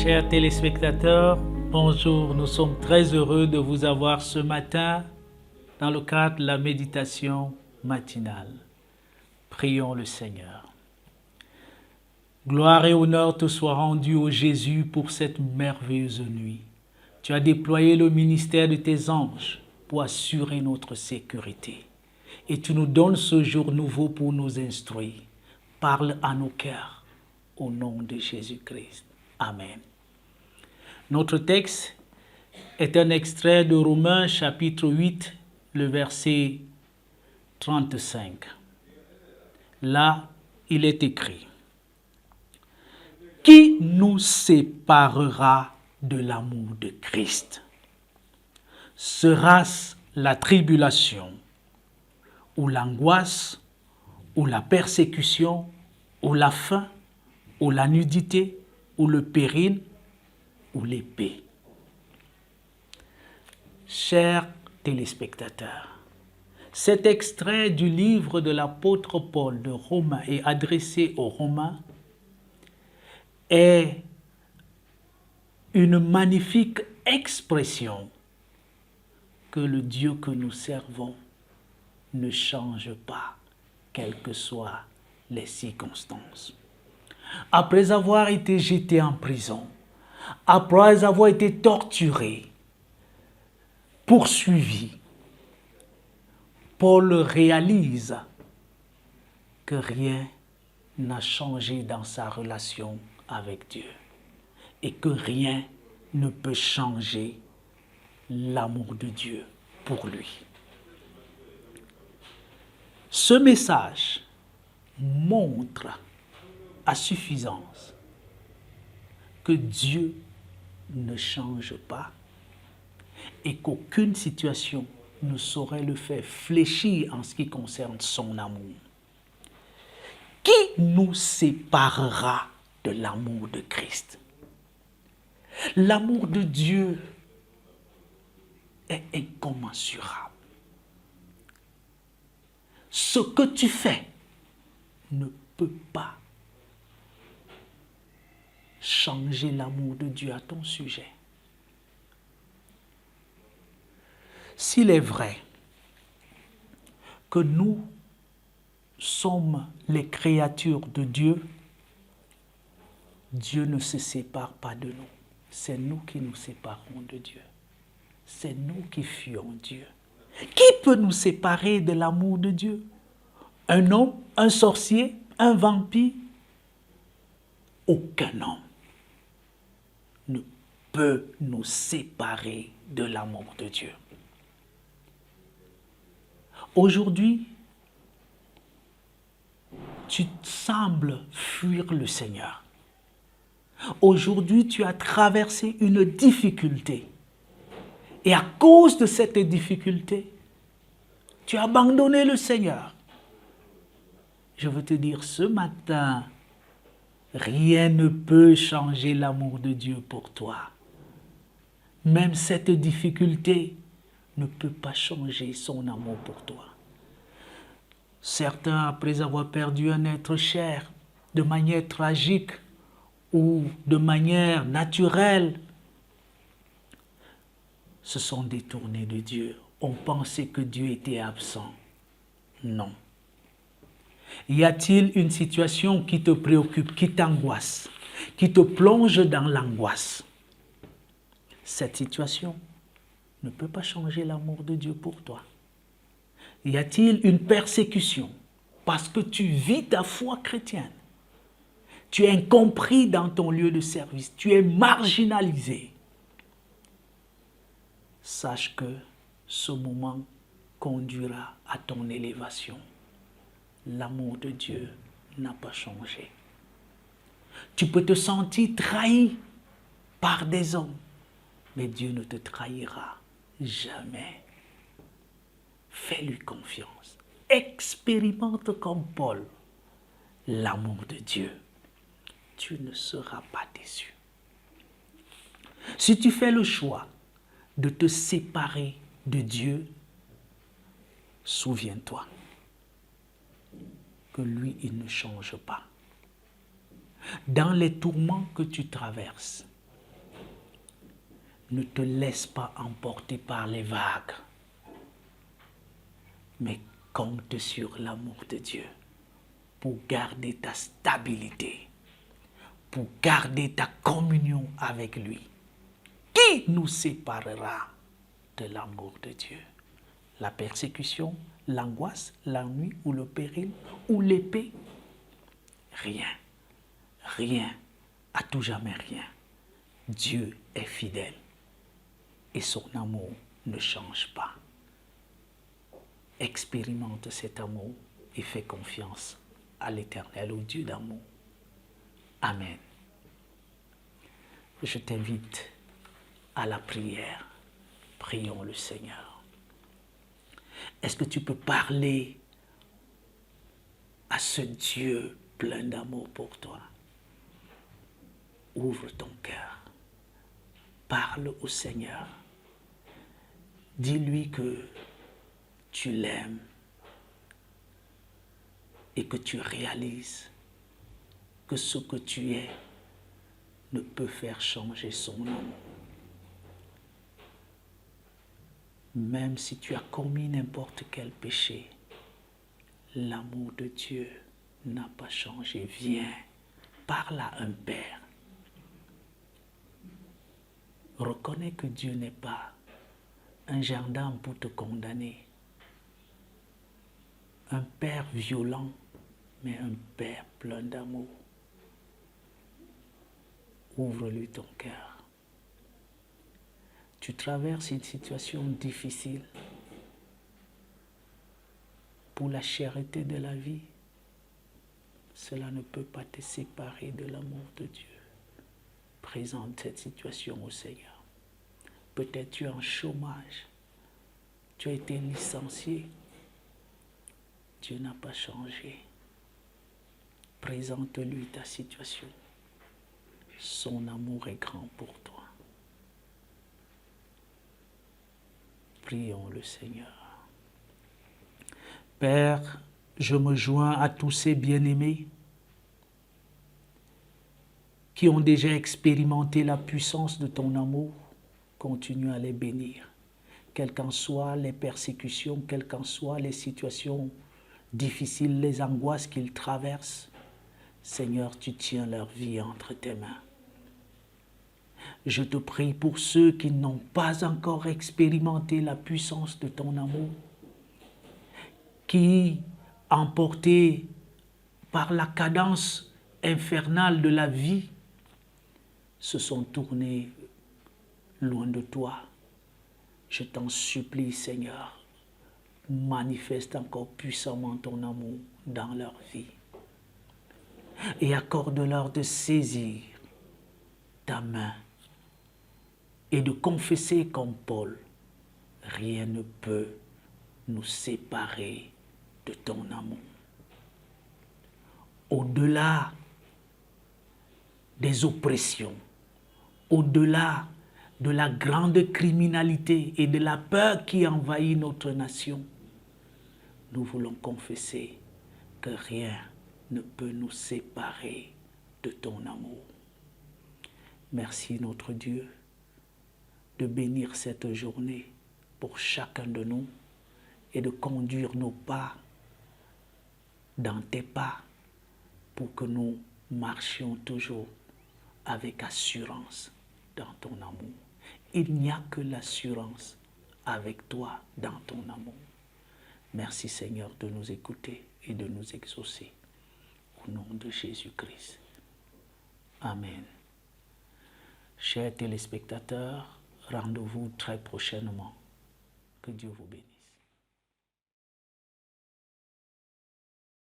Chers téléspectateurs, bonjour. Nous sommes très heureux de vous avoir ce matin dans le cadre de la méditation matinale. Prions le Seigneur. Gloire et honneur te soient rendus, ô Jésus, pour cette merveilleuse nuit. Tu as déployé le ministère de tes anges pour assurer notre sécurité. Et tu nous donnes ce jour nouveau pour nous instruire. Parle à nos cœurs, au nom de Jésus-Christ. Amen. Notre texte est un extrait de Romains chapitre 8, le verset 35. Là, il est écrit: « Qui nous séparera de l'amour de Christ? Sera-ce la tribulation, ou l'angoisse, ou la persécution, ou la faim, ou la nudité, ou le péril, ou l'épée ?» Chers téléspectateurs, cet extrait du livre de l'apôtre Paul de Romains et adressé aux Romains est une magnifique expression que le Dieu que nous servons ne change pas, quelles que soient les circonstances. Après avoir été jeté en prison, après avoir été torturé, poursuivi, Paul réalise que rien n'a changé dans sa relation avec Dieu et que rien ne peut changer l'amour de Dieu pour lui. Ce message montre à suffisance que Dieu ne change pas et qu'aucune situation ne saurait le faire fléchir en ce qui concerne son amour. Qui nous séparera de l'amour de Christ? L'amour de Dieu est incommensurable. Ce que tu fais ne peut pas changer l'amour de Dieu à ton sujet. S'il est vrai que nous sommes les créatures de Dieu, Dieu ne se sépare pas de nous. C'est nous qui nous séparons de Dieu. C'est nous qui fuyons Dieu. Qui peut nous séparer de l'amour de Dieu? Un homme, un sorcier, un vampire? Aucun homme ne peut nous séparer de l'amour de Dieu. Aujourd'hui, tu sembles fuir le Seigneur. Aujourd'hui, tu as traversé une difficulté. Et à cause de cette difficulté, tu as abandonné le Seigneur. Je veux te dire ce matin, rien ne peut changer l'amour de Dieu pour toi. Même cette difficulté ne peut pas changer son amour pour toi. Certains, après avoir perdu un être cher de manière tragique ou de manière naturelle, se sont détournés de Dieu. On pensait que Dieu était absent. Non. Y a-t-il une situation qui te préoccupe, qui t'angoisse, qui te plonge dans l'angoisse? Cette situation ne peut pas changer l'amour de Dieu pour toi. Y a-t-il une persécution parce que tu vis ta foi chrétienne? Tu es incompris dans ton lieu de service, tu es marginalisé. Sache que ce moment conduira à ton élévation. L'amour de Dieu n'a pas changé. Tu peux te sentir trahi par des hommes, mais Dieu ne te trahira jamais. Fais-lui confiance. Expérimente comme Paul l'amour de Dieu. Tu ne seras pas déçu. Si tu fais le choix de te séparer de Dieu, souviens-toi que lui, il ne change pas. Dans les tourments que tu traverses, Ne te laisse pas emporter par les vagues, mais compte sur l'amour de Dieu pour garder ta stabilité, pour garder ta communion avec lui. Qui nous séparera de l'amour de Dieu? La persécution, l'angoisse, la nuit ou le péril ou l'épée? Rien, rien, à tout jamais rien. Dieu est fidèle et son amour ne change pas. Expérimente cet amour et fais confiance à l'Éternel, au Dieu d'amour. Amen. Je t'invite à la prière. Prions le Seigneur. Est-ce que tu peux parler à ce Dieu plein d'amour pour toi? Ouvre ton cœur. Parle au Seigneur. Dis-lui que tu l'aimes et que tu réalises que ce que tu es ne peut faire changer son amour. Même si tu as commis n'importe quel péché, l'amour de Dieu n'a pas changé. Viens, parle à un Père. Reconnais que Dieu n'est pas un gendarme pour te condamner, un Père violent, mais un Père plein d'amour. Ouvre-lui ton cœur. Tu traverses une situation difficile. Pour la cherté de la vie, cela ne peut pas te séparer de l'amour de Dieu. Présente cette situation au Seigneur. Peut-être tu es en chômage, tu as été licencié. Dieu n'a pas changé. Présente-lui ta situation. Son amour est grand pour toi. Prions le Seigneur. Père, je me joins à tous ces bien-aimés qui ont déjà expérimenté la puissance de ton amour. Continue à les bénir. Quelles qu'en soient les persécutions, quelles qu'en soient les situations difficiles, les angoisses qu'ils traversent, Seigneur, tu tiens leur vie entre tes mains. Je te prie pour ceux qui n'ont pas encore expérimenté la puissance de ton amour, qui, emportés par la cadence infernale de la vie, se sont tournés loin de toi. Je t'en supplie, Seigneur, manifeste encore puissamment ton amour dans leur vie et accorde-leur de saisir ta main et de confesser comme Paul, rien ne peut nous séparer de ton amour. Au-delà des oppressions, au-delà de la grande criminalité et de la peur qui envahit notre nation, nous voulons confesser que rien ne peut nous séparer de ton amour. Merci notre Dieu de bénir cette journée pour chacun de nous et de conduire nos pas dans tes pas pour que nous marchions toujours avec assurance dans ton amour. Il n'y a que l'assurance avec toi dans ton amour. Merci Seigneur de nous écouter et de nous exaucer. Au nom de Jésus-Christ. Amen. Chers téléspectateurs, rendez-vous très prochainement. Que Dieu vous bénisse.